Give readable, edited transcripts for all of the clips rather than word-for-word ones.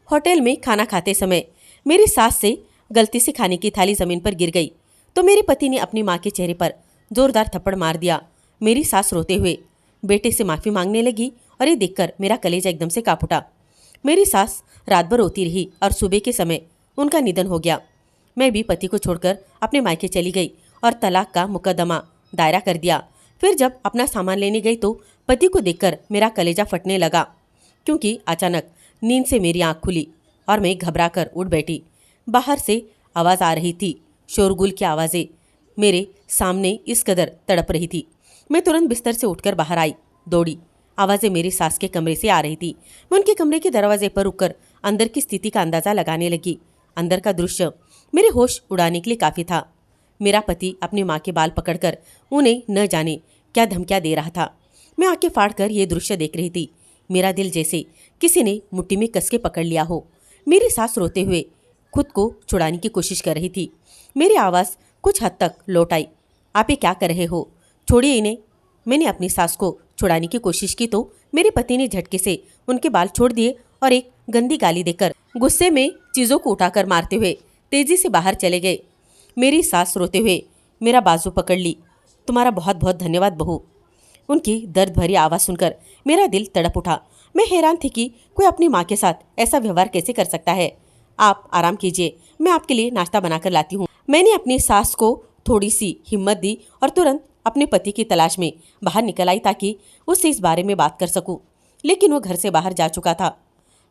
Hotel में खाना खाते समय मेरी सास से गलती से खाने की थाली जमीन पर गिर गई तो मेरे पति ने अपनी माँ के चेहरे पर जोरदार थप्पड़ मार दिया। मेरी सास रोते हुए बेटे से माफ़ी मांगने लगी और ये देखकर मेरा कलेजा एकदम से काँप उठा। मेरी सास रात भर रोती रही और सुबह के समय उनका निधन हो गया। मैं भी पति को छोड़कर अपने मायके चली गई और तलाक का मुकदमा दायरा कर दिया। फिर जब अपना सामान लेने गई तो पति को देखकर मेरा कलेजा फटने लगा, क्योंकि अचानक नींद से मेरी आंख खुली और मैं घबरा कर उठ बैठी। बाहर से आवाज़ आ रही थी, शोरगुल की आवाज़ें मेरे सामने इस कदर तड़प रही थी। मैं तुरंत बिस्तर से उठकर बाहर आई, दौड़ी। आवाज़ें मेरी सास के कमरे से आ रही थी। मैं उनके कमरे के दरवाजे पर रुककर अंदर की स्थिति का अंदाज़ा लगाने लगी। अंदर का दृश्य मेरे होश उड़ाने के लिए काफ़ी था। मेरा पति अपनी माँ के बाल पकड़कर उन्हें न जाने क्या धमकियाँ दे रहा था। मैं आंखें फाड़कर ये दृश्य देख रही थी। मेरा दिल जैसे किसी ने मुट्ठी में कस के पकड़ लिया हो। मेरी सास रोते हुए खुद को छुड़ाने की कोशिश कर रही थी। मेरी आवाज़ कुछ हद तक लौट आई, आप ये क्या कर रहे हो, छोड़िए इन्हें। मैंने अपनी सास को छुड़ाने की कोशिश की तो मेरे पति ने झटके से उनके बाल छोड़ दिए और एक गंदी गाली देकर गुस्से में चीज़ों को उठाकर मारते हुए तेजी से बाहर चले गए। मेरी सास रोते हुए मेरा बाजू पकड़ ली, तुम्हारा बहुत बहुत धन्यवाद बहू। उनकी दर्द भरी आवाज़ सुनकर मेरा दिल तड़प उठा। मैं हैरान थी कि कोई अपनी माँ के साथ ऐसा व्यवहार कैसे कर सकता है। आप आराम कीजिए, मैं आपके लिए नाश्ता बनाकर लाती हूँ। मैंने अपनी सास को थोड़ी सी हिम्मत दी और तुरंत अपने पति की तलाश में बाहर निकल आई ताकि उससे इस बारे में बात कर सकूं। लेकिन वो घर से बाहर जा चुका था।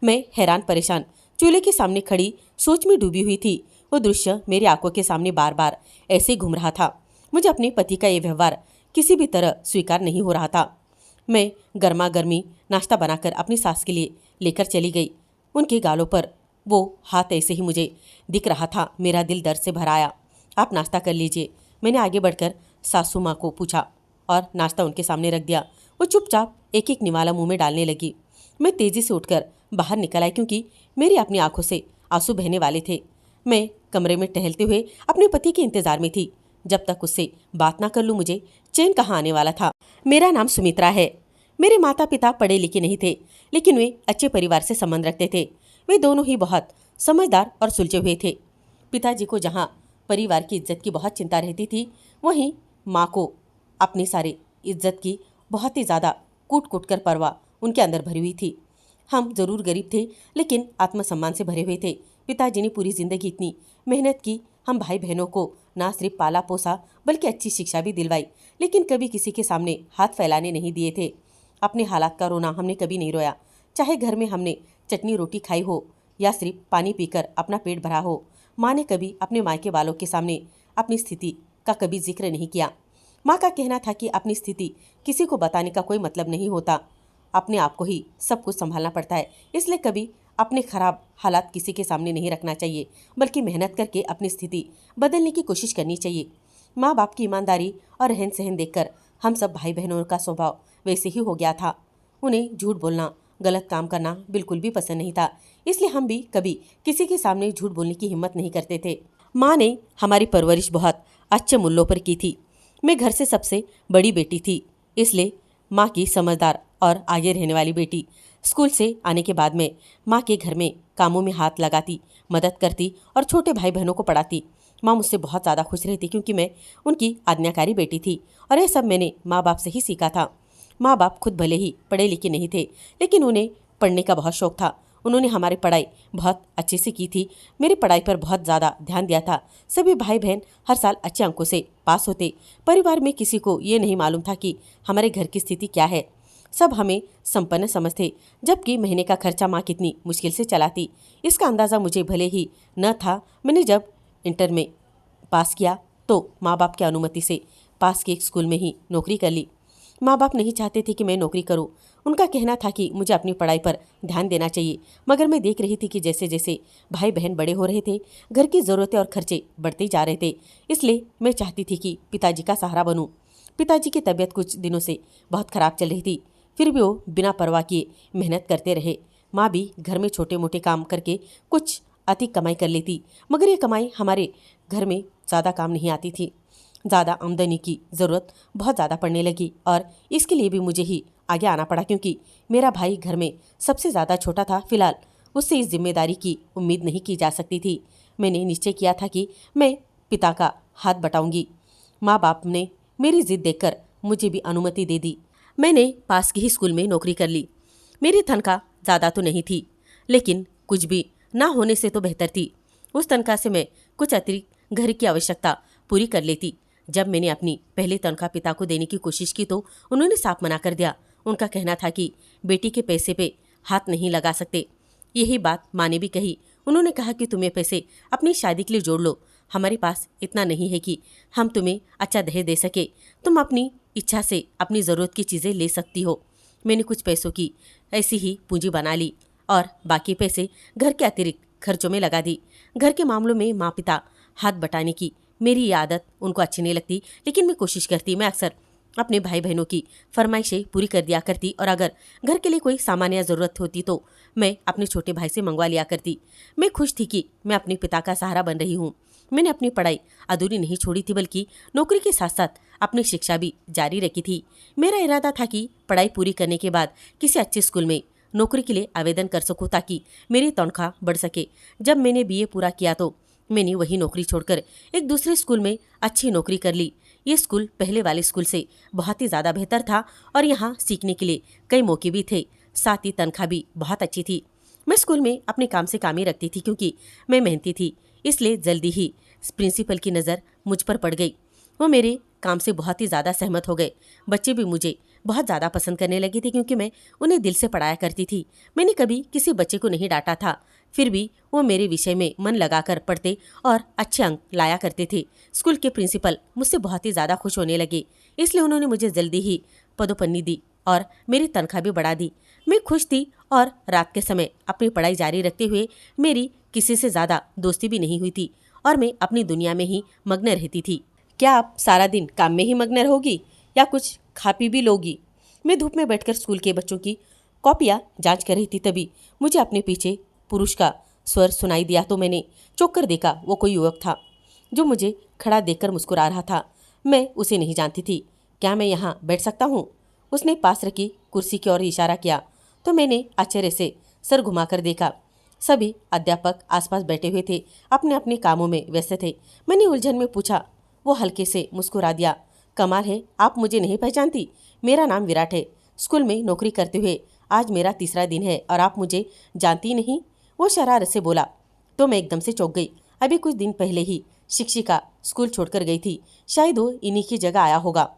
मैं हैरान परेशान चूल्हे के सामने खड़ी सोच में डूबी हुई थी। वो दृश्य मेरी आंखों के सामने बार बार ऐसे ही घूम रहा था। मुझे अपने पति का ये व्यवहार किसी भी तरह स्वीकार नहीं हो रहा था। मैं गर्मा गर्मी नाश्ता बनाकर अपनी सास के लिए लेकर चली गई। उनके गालों पर वो हाथ ऐसे ही मुझे दिख रहा था। मेरा दिल दर्द से भर आया। आप नाश्ता कर लीजिए, मैंने आगे बढ़कर सासू माँ को पूछा और नाश्ता उनके सामने रख दिया। वो चुपचाप एक एक निवाला मुंह में डालने लगी। मैं तेज़ी से उठकर बाहर निकल आई क्योंकि मेरी अपनी आंखों से आंसू बहने वाले थे। मैं कमरे में टहलते हुए अपने पति के इंतजार में थी। जब तक उससे बात ना कर लूँ मुझे चैन कहाँ आने वाला था। मेरा नाम सुमित्रा है। मेरे माता पिता पढ़े लिखे नहीं थे, लेकिन वे अच्छे परिवार से संबंध रखते थे। वे दोनों ही बहुत समझदार और सुलझे हुए थे। पिताजी को जहाँ परिवार की इज्जत की बहुत चिंता रहती थी, वहीं माँ को अपनी सारी इज्जत की बहुत ही ज़्यादा कूट कूट कर परवाह उनके अंदर भरी हुई थी। हम जरूर गरीब थे, लेकिन आत्मसम्मान से भरे हुए थे। पिताजी ने पूरी जिंदगी इतनी मेहनत की, हम भाई बहनों को ना सिर्फ पाला पोसा बल्कि अच्छी शिक्षा भी दिलवाई, लेकिन कभी किसी के सामने हाथ फैलाने नहीं दिए थे। अपने हालात का रोना हमने कभी नहीं रोया, चाहे घर में हमने चटनी रोटी खाई हो या सिर्फ पानी पीकर अपना पेट भरा हो। माँ ने कभी अपने मायके वालों के सामने अपनी स्थिति का कभी जिक्र नहीं किया। माँ का कहना था कि अपनी स्थिति किसी को बताने का कोई मतलब नहीं होता, अपने आप को ही सब कुछ संभालना पड़ता है। इसलिए कभी अपने खराब हालात किसी के सामने नहीं रखना चाहिए, बल्कि मेहनत करके अपनी स्थिति बदलने की कोशिश करनी चाहिए। माँ बाप की ईमानदारी और रहन सहन देखकर हम सब भाई बहनों का स्वभाव वैसे ही हो गया था। उन्हें झूठ बोलना, गलत काम करना बिल्कुल भी पसंद नहीं था, इसलिए हम भी कभी किसी के सामने झूठ बोलने की हिम्मत नहीं करते थे। माँ ने हमारी परवरिश बहुत अच्छे मूल्यों पर की थी। मैं घर से सबसे बड़ी बेटी थी, इसलिए माँ की समझदार और आगे रहने वाली बेटी। स्कूल से आने के बाद मैं माँ के घर में कामों में हाथ लगाती, मदद करती और छोटे भाई बहनों को पढ़ाती। माँ मुझसे बहुत ज़्यादा खुश रहती क्योंकि मैं उनकी आज्ञाकारी बेटी थी और यह सब मैंने माँ बाप से ही सीखा था। माँ बाप खुद भले ही पढ़े लिखे नहीं थे, लेकिन उन्हें पढ़ने का बहुत शौक था। उन्होंने हमारी पढ़ाई बहुत अच्छे से की थी। मेरी पढ़ाई पर बहुत ज़्यादा ध्यान दिया था। सभी भाई बहन हर साल अच्छे अंकों से पास होते। परिवार में किसी को ये नहीं मालूम था कि हमारे घर की स्थिति क्या है। सब हमें संपन्न समझते, जबकि महीने का खर्चा माँ कितनी मुश्किल से चलाती, इसका अंदाज़ा मुझे भले ही न था। मैंने जब इंटर में पास किया तो माँ बाप की अनुमति से पास के एक स्कूल में ही नौकरी कर ली। माँ बाप नहीं चाहते थे कि मैं नौकरी करूं। उनका कहना था कि मुझे अपनी पढ़ाई पर ध्यान देना चाहिए, मगर मैं देख रही थी कि जैसे जैसे भाई बहन बड़े हो रहे थे, घर की ज़रूरतें और खर्चे बढ़ते जा रहे थे। इसलिए मैं चाहती थी कि पिताजी का सहारा बनूं। पिताजी की तबीयत कुछ दिनों से बहुत ख़राब चल रही थी, फिर भी वो बिना परवाह किए मेहनत करते रहे। माँ भी घर में छोटे मोटे काम करके कुछ अधिक कमाई कर लेती, मगर ये कमाई हमारे घर में ज़्यादा काम नहीं आती थी। ज़्यादा आमदनी की ज़रूरत बहुत ज़्यादा पड़ने लगी और इसके लिए भी मुझे ही आगे आना पड़ा, क्योंकि मेरा भाई घर में सबसे ज़्यादा छोटा था। फिलहाल उससे इस जिम्मेदारी की उम्मीद नहीं की जा सकती थी। मैंने निश्चय किया था कि मैं पिता का हाथ बटाऊंगी। माँ बाप ने मेरी जिद देखकर मुझे भी अनुमति दे दी। मैंने पास के ही स्कूल में नौकरी कर ली। मेरी तनख्वाह ज़्यादा तो नहीं थी, लेकिन कुछ भी ना होने से तो बेहतर थी। उस तनख्वाह से मैं कुछ अतिरिक्त घर की आवश्यकता पूरी कर लेती। जब मैंने अपनी पहली तनख्वाह पिता को देने की कोशिश की तो उन्होंने साफ मना कर दिया। उनका कहना था कि बेटी के पैसे पे हाथ नहीं लगा सकते। यही बात माँ ने भी कही। उन्होंने कहा कि तुम्हें पैसे अपनी शादी के लिए जोड़ लो, हमारे पास इतना नहीं है कि हम तुम्हें अच्छा दहेज दे सके। तुम अपनी इच्छा से अपनी ज़रूरत की चीज़ें ले सकती हो। मैंने कुछ पैसों की ऐसी ही पूंजी बना ली और बाकी पैसे घर के अतिरिक्त खर्चों में लगा दी। घर के मामलों में माँ पिता हाथ बटाने की मेरी ये आदत उनको अच्छी नहीं लगती, लेकिन मैं कोशिश करती। मैं अक्सर अपने भाई बहनों की फरमाइशें पूरी कर दिया करती और अगर घर के लिए कोई सामान या ज़रूरत होती तो मैं अपने छोटे भाई से मंगवा लिया करती। मैं खुश थी कि मैं अपने पिता का सहारा बन रही हूँ। मैंने अपनी पढ़ाई अधूरी नहीं छोड़ी थी, बल्कि नौकरी के साथ साथ अपनी शिक्षा भी जारी रखी थी। मेरा इरादा था कि पढ़ाई पूरी करने के बाद किसी अच्छे स्कूल में नौकरी के लिए आवेदन कर सकूं ताकि मेरी तनख्वाह बढ़ सके। जब मैंने बीए पूरा किया तो मैंने वही नौकरी छोड़कर एक दूसरे स्कूल में अच्छी नौकरी कर ली। ये स्कूल पहले वाले स्कूल से बहुत ही ज़्यादा बेहतर था और यहाँ सीखने के लिए कई मौके भी थे, साथ ही तनख्वाह भी बहुत अच्छी थी। मैं स्कूल में अपने काम से काम ही रखती थी क्योंकि मैं मेहनती थी, इसलिए जल्दी ही प्रिंसिपल की नज़र मुझ पर पड़ गई। वो मेरे काम से बहुत ही ज़्यादा सहमत हो गए। बच्चे भी मुझे बहुत ज़्यादा पसंद करने लगे थे क्योंकि मैं उन्हें दिल से पढ़ाया करती थी। मैंने कभी किसी बच्चे को नहीं डांटा था, फिर भी वो मेरे विषय में मन लगाकर पढ़ते और अच्छे अंक लाया करते थे। स्कूल के प्रिंसिपल मुझसे बहुत ही ज़्यादा खुश होने लगे, इसलिए उन्होंने मुझे जल्दी ही पदोन्नति दी और मेरी तनख्वाह भी बढ़ा दी। मैं खुश थी और रात के समय अपनी पढ़ाई जारी रखते हुए मेरी किसी से ज़्यादा दोस्ती भी नहीं हुई थी और मैं अपनी दुनिया में ही मग्न रहती थी। क्या आप सारा दिन काम में ही मग्न रहोगी या कुछ खा पी भी लोगी? मैं धूप में बैठकर स्कूल के बच्चों की कॉपियाँ जांच कर रही थी, तभी मुझे अपने पीछे पुरुष का स्वर सुनाई दिया तो मैंने चौंक कर देखा। वो कोई युवक था जो मुझे खड़ा देखकर मुस्कुरा रहा था। मैं उसे नहीं जानती थी। क्या मैं यहाँ बैठ सकता हूँ? उसने पास रखी कुर्सी की ओर इशारा किया तो मैंने आश्चर्य से सर घुमाकर देखा। सभी अध्यापक आसपास बैठे हुए थे, अपने अपने कामों में व्यस्त थे। मैंने उलझन में पूछा। वो हल्के से मुस्कुरा दिया। कमाल है, आप मुझे नहीं पहचानती? मेरा नाम विराट है। स्कूल में नौकरी करते हुए आज मेरा तीसरा दिन है और आप मुझे जानती नहीं? वो शरारत से बोला तो मैं एकदम से चौंक गई। अभी कुछ दिन पहले ही शिक्षिका स्कूल छोड़कर गई थी, शायद वो इन्हीं की जगह आया होगा।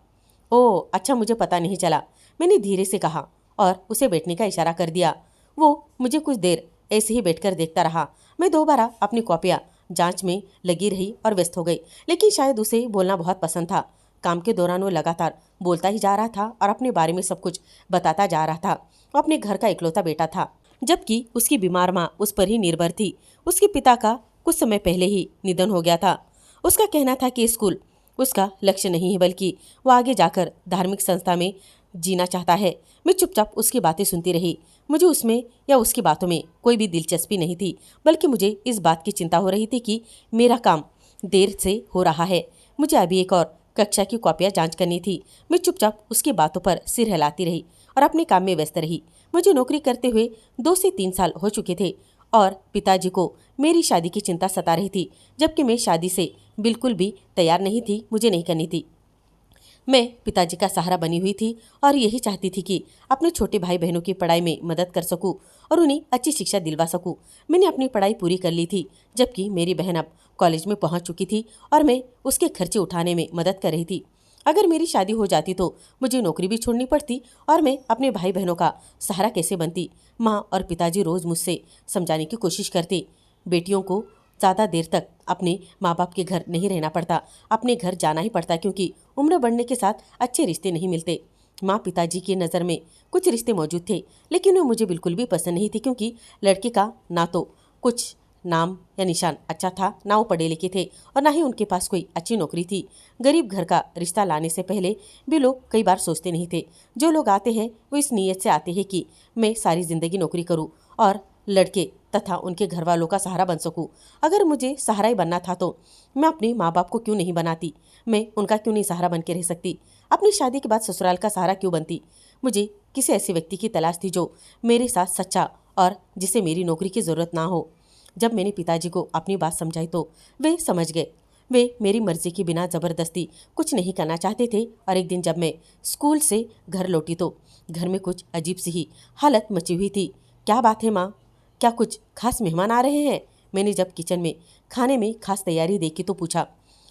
ओह अच्छा, मुझे पता नहीं चला, मैंने धीरे से कहा और उसे बैठने का इशारा कर दिया। वो मुझे कुछ देर ऐसे ही बैठकर देखता रहा। मैं दोबारा अपनी कॉपियाँ जांच में लगी रही और व्यस्त हो गई, लेकिन शायद उसे बोलना बहुत पसंद था। काम के दौरान वो लगातार बोलता ही जा रहा था और अपने बारे में सब कुछ बताता जा रहा था। वो अपने घर का इकलौता बेटा था, जबकि उसकी बीमार माँ उस पर ही निर्भर थी। उसके पिता का कुछ समय पहले ही निधन हो गया था। उसका कहना था कि स्कूल उसका लक्ष्य नहीं है, बल्कि वो आगे जाकर धार्मिक संस्था में जीना चाहता है। मैं चुपचाप उसकी बातें सुनती रही। मुझे उसमें या उसकी बातों में कोई भी दिलचस्पी नहीं थी, बल्कि मुझे इस बात की चिंता हो रही थी कि मेरा काम देर से हो रहा है। मुझे अभी एक और कक्षा की कॉपियाँ जांच करनी थी। मैं चुपचाप उसकी बातों पर सिर हिलाती रही और अपने काम में व्यस्त रही। मुझे नौकरी करते हुए 2 से 3 साल हो चुके थे और पिताजी को मेरी शादी की चिंता सता रही थी, जबकि मैं शादी से बिल्कुल भी तैयार नहीं थी, मुझे नहीं करनी थी। मैं पिताजी का सहारा बनी हुई थी और यही चाहती थी कि अपने छोटे भाई बहनों की पढ़ाई में मदद कर सकूं और उन्हें अच्छी शिक्षा दिलवा सकूं। मैंने अपनी पढ़ाई पूरी कर ली थी, जबकि मेरी बहन अब कॉलेज में पहुंच चुकी थी और मैं उसके खर्चे उठाने में मदद कर रही थी। अगर मेरी शादी हो जाती तो मुझे नौकरी भी छोड़नी पड़ती और मैं अपने भाई बहनों का सहारा कैसे बनती? माँ और पिताजी रोज़ मुझसे समझाने की कोशिश करते, बेटियों को ज़्यादा देर तक अपने माँ बाप के घर नहीं रहना पड़ता, अपने घर जाना ही पड़ता, क्योंकि उम्र बढ़ने के साथ अच्छे रिश्ते नहीं मिलते। माँ पिताजी की नज़र में कुछ रिश्ते मौजूद थे, लेकिन वे मुझे बिल्कुल भी पसंद नहीं थे, क्योंकि लड़के का ना तो कुछ नाम या निशान अच्छा था, ना वो पढ़े लिखे थे और ना ही उनके पास कोई अच्छी नौकरी थी। गरीब घर का रिश्ता लाने से पहले भी लोग कई बार सोचते नहीं थे। जो लोग आते हैं वो इस नीयत से आते हैं कि मैं सारी ज़िंदगी नौकरी करूं और लड़के तथा उनके घर वालों का सहारा बन सकूं। अगर मुझे सहारा ही बनना था तो मैं अपने माँ बाप को क्यों नहीं बनाती? मैं उनका क्यों नहीं सहारा बन के रह सकती? अपनी शादी के बाद ससुराल का सहारा क्यों बनती? मुझे किसी ऐसे व्यक्ति की तलाश थी जो मेरे साथ सच्चा और जिसे मेरी नौकरी की ज़रूरत ना हो। जब मैंने पिताजी को अपनी बात समझाई तो वे समझ गए। वे मेरी मर्जी के बिना ज़बरदस्ती कुछ नहीं करना चाहते थे। और एक दिन जब मैं स्कूल से घर लौटी तो घर में कुछ अजीब सी ही हालत मची हुई थी। क्या बात है माँ, क्या कुछ खास मेहमान आ रहे हैं? मैंने जब किचन में खाने में खास तैयारी देखी तो पूछा।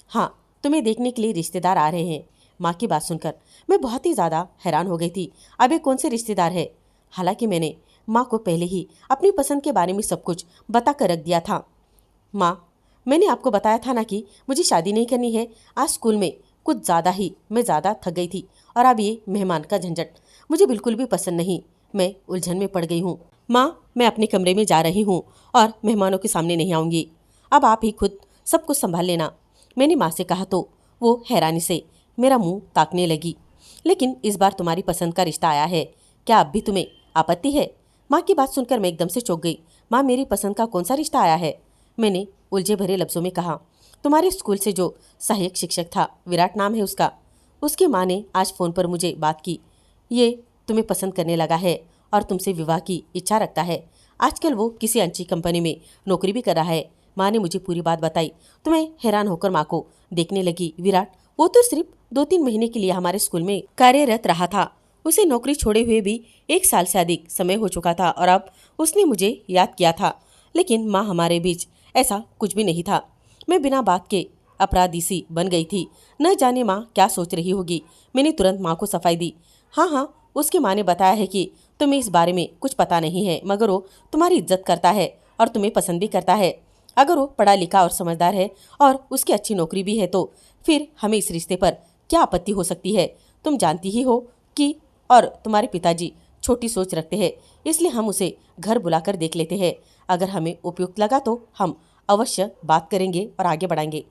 हाँ, तुम्हें देखने के लिए रिश्तेदार आ रहे हैं। माँ की बात सुनकर मैं बहुत ही ज़्यादा हैरान हो गई थी। अब ये कौन से रिश्तेदार है? हालांकि मैंने माँ को पहले ही अपनी पसंद के बारे में सब कुछ बता कर रख दिया था। माँ, मैंने आपको बताया था ना कि मुझे शादी नहीं करनी है। आज स्कूल में कुछ ज़्यादा ही मैं ज़्यादा थक गई थी और अब ये मेहमान का झंझट मुझे बिल्कुल भी पसंद नहीं। मैं उलझन में पड़ गई हूँ। माँ, मैं अपने कमरे में जा रही हूँ और मेहमानों के सामने नहीं आऊँगी। अब आप ही खुद सब कुछ संभाल लेना। मैंने माँ से कहा तो वो हैरानी से मेरा मुंह ताकने लगी। लेकिन इस बार तुम्हारी पसंद का रिश्ता आया है, क्या अब भी तुम्हें आपत्ति है? माँ की बात सुनकर मैं एकदम से चौंक गई। माँ, मेरी पसंद का कौन सा रिश्ता आया है? मैंने उलझे भरे लफ्ज़ों में कहा। तुम्हारे स्कूल से जो सहायक शिक्षक था, विराट नाम है उसका। उसकी माँ ने आज फ़ोन पर मुझे बात की। ये तुम्हें पसंद करने लगा है और तुमसे विवाह की इच्छा रखता है। आजकल वो किसी अच्छी कंपनी में नौकरी भी कर रहा है। माँ ने मुझे पूरी बात बताई तो मैं हैरान होकर माँ को देखने लगी। विराट, वो तो सिर्फ 2-3 महीने के लिए हमारे स्कूल में कार्यरत रहा था। उसे नौकरी छोड़े हुए भी 1 साल से अधिक समय हो चुका था और अब उसने मुझे याद किया था। लेकिन माँ, हमारे बीच ऐसा कुछ भी नहीं था। मैं बिना बात के अपराधी सी बन गई थी। न जाने माँ क्या सोच रही होगी। मैंने तुरंत माँ को सफाई दी। हाँ हाँ, उसकी माँ ने बताया है कि तुम्हें इस बारे में कुछ पता नहीं है, मगर वो तुम्हारी इज्जत करता है और तुम्हें पसंद भी करता है। अगर वो पढ़ा लिखा और समझदार है और उसकी अच्छी नौकरी भी है तो फिर हमें इस रिश्ते पर क्या आपत्ति हो सकती है? तुम जानती ही हो कि और तुम्हारे पिताजी छोटी सोच रखते हैं, इसलिए हम उसे घर बुलाकर देख लेते हैं। अगर हमें उपयुक्त लगा तो हम अवश्य बात करेंगे और आगे बढ़ाएंगे।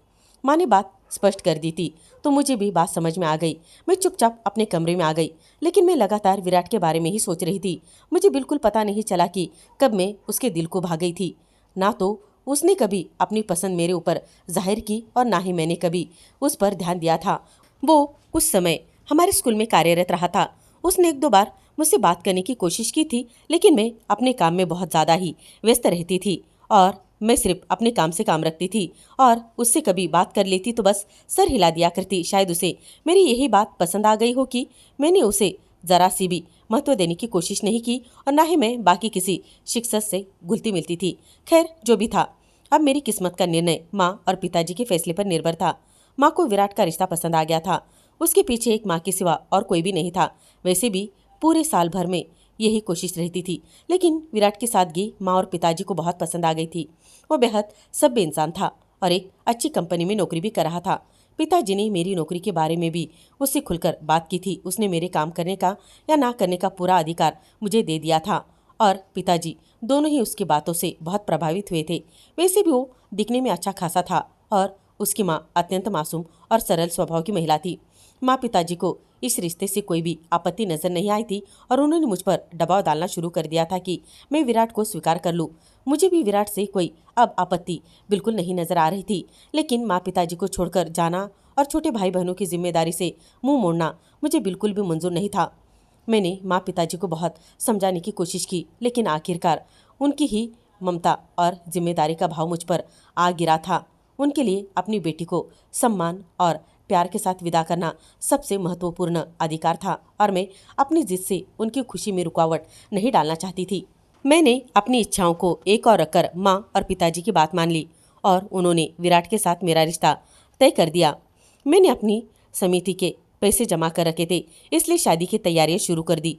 माँ ने बात स्पष्ट कर दी थी तो मुझे भी बात समझ में आ गई। मैं चुपचाप अपने कमरे में आ गई, लेकिन मैं लगातार विराट के बारे में ही सोच रही थी। मुझे बिल्कुल पता नहीं चला कि कब मैं उसके दिल को भा गई थी। ना तो उसने कभी अपनी पसंद मेरे ऊपर जाहिर की और ना ही मैंने कभी उस पर ध्यान दिया था। वो कुछ समय हमारे स्कूल में कार्यरत रहा था। उसने 1-2 बार मुझसे बात करने की कोशिश की थी, लेकिन मैं अपने काम में बहुत ज़्यादा ही व्यस्त रहती थी और मैं सिर्फ अपने काम से काम रखती थी और उससे कभी बात कर लेती तो बस सर हिला दिया करती। शायद उसे मेरी यही बात पसंद आ गई हो कि मैंने उसे ज़रा सी भी महत्व देने की कोशिश नहीं की और ना ही मैं बाकी किसी शिक्षक से घुलती मिलती थी। खैर, जो भी था, अब मेरी किस्मत का निर्णय माँ और पिताजी के फैसले पर निर्भर था। माँ को विराट का रिश्ता पसंद आ गया था। उसके पीछे एक माँ के सिवा और कोई भी नहीं था। वैसे भी पूरे साल भर में यही कोशिश रहती थी, लेकिन विराट की सादगी माँ और पिताजी को बहुत पसंद आ गई थी। वो बेहद सभ्य इंसान था और एक अच्छी कंपनी में नौकरी भी कर रहा था। पिताजी ने मेरी नौकरी के बारे में भी उससे खुलकर बात की थी। उसने मेरे काम करने का या ना करने का पूरा अधिकार मुझे दे दिया था और पिताजी दोनों ही उसकी बातों से बहुत प्रभावित हुए थे। वैसे भी वो दिखने में अच्छा खासा था और उसकी माँ अत्यंत मासूम और सरल स्वभाव की महिला थी। माँ पिताजी को इस रिश्ते से कोई भी आपत्ति नजर नहीं आई थी और उन्होंने मुझ पर दबाव डालना शुरू कर दिया था कि मैं विराट को स्वीकार कर लूँ। मुझे भी विराट से कोई अब आपत्ति बिल्कुल नहीं नजर आ रही थी, लेकिन माँ पिताजी को छोड़कर जाना और छोटे भाई बहनों की जिम्मेदारी से मुंह मोड़ना मुझे बिल्कुल भी मंजूर नहीं था। मैंने माँ पिताजी को बहुत समझाने की कोशिश की, लेकिन आखिरकार उनकी ही ममता और जिम्मेदारी का भाव मुझ पर आ गिरा था। उनके लिए अपनी बेटी को सम्मान और प्यार के साथ विदा करना सबसे महत्वपूर्ण अधिकार था और मैं अपनी जिद से उनकी खुशी में रुकावट नहीं डालना चाहती थी। मैंने अपनी इच्छाओं को एक और रखकर माँ और पिताजी की बात मान ली और उन्होंने विराट के साथ मेरा रिश्ता तय कर दिया। मैंने अपनी समिति के पैसे जमा कर रखे थे, इसलिए शादी की तैयारियां शुरू कर दी।